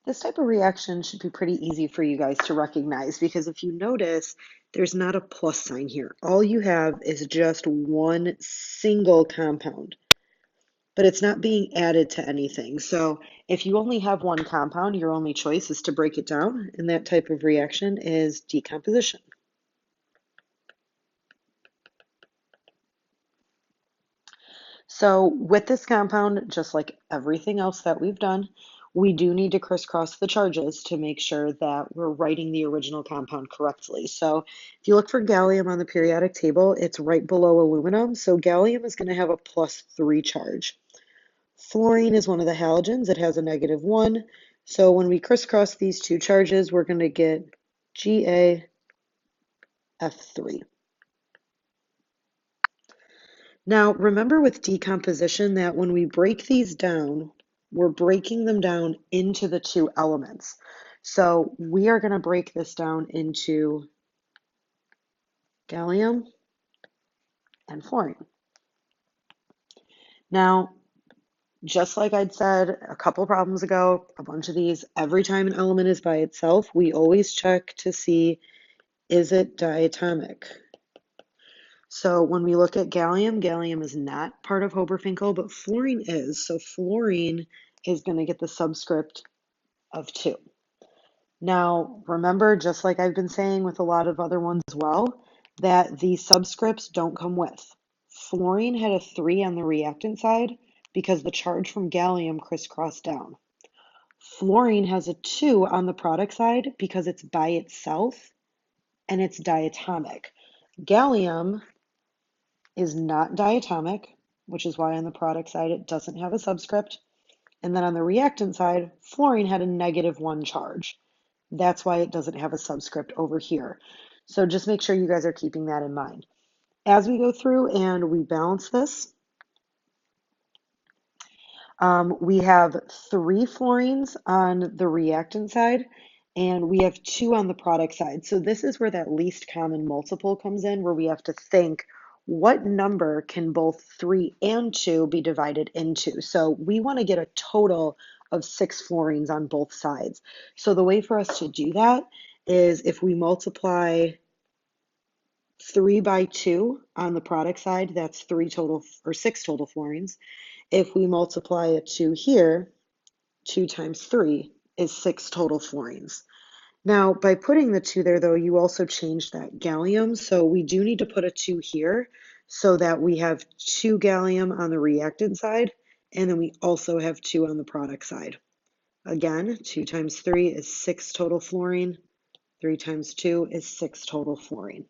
This type of reaction should be pretty easy for you guys to recognize because if you notice, there's not a plus sign here. All you have is just one single compound, but it's not being added to anything. So if you only have one compound, your only choice is to break it down, and that type of reaction is decomposition. So with this compound, just like everything else that we've done, we do need to crisscross the charges to make sure that we're writing the original compound correctly. So if you look for gallium on the periodic table, it's right below aluminum. So gallium is going to have a +3 charge. Fluorine is one of the halogens. It has a -1. So when we crisscross these two charges, we're going to get GaF3. Now, remember with decomposition that when we break these down, we're breaking them down into the two elements. So we are going to break this down into gallium and fluorine. Now, just like I'd said a couple problems ago, a bunch of these, every time an element is by itself, we always check to see, is it diatomic? So when we look at gallium, gallium is not part of Hoberfinkel, but fluorine is. So fluorine is going to get the subscript of 2. Now, remember, just like I've been saying with a lot of other ones as well, that these subscripts don't come with. Fluorine had a 3 on the reactant side because the charge from gallium crisscrossed down. Fluorine has a 2 on the product side because it's by itself and it's diatomic. Gallium is not diatomic, which is why on the product side it doesn't have a subscript. And then on the reactant side, fluorine had a -1 charge. That's why it doesn't have a subscript over here. So just make sure you guys are keeping that in mind. As we go through and we balance this, we have 3 fluorines on the reactant side, and we have 2 on the product side. So this is where that least common multiple comes in, where we have to think, what number can both 3 and 2 be divided into? So we want to get a total of 6 fluorines on both sides. So the way for us to do that is if we multiply 3 by 2 on the product side, that's 3 total or 6 total fluorines. If we multiply a 2 here, 2 times 3 is 6 total fluorines. Now, by putting the 2 there, though, you also change that gallium. So we do need to put a 2 here so that we have 2 gallium on the reactant side, and then we also have 2 on the product side. Again, 2 times 3 is 6 total fluorine. 3 times 2 is 6 total fluorine.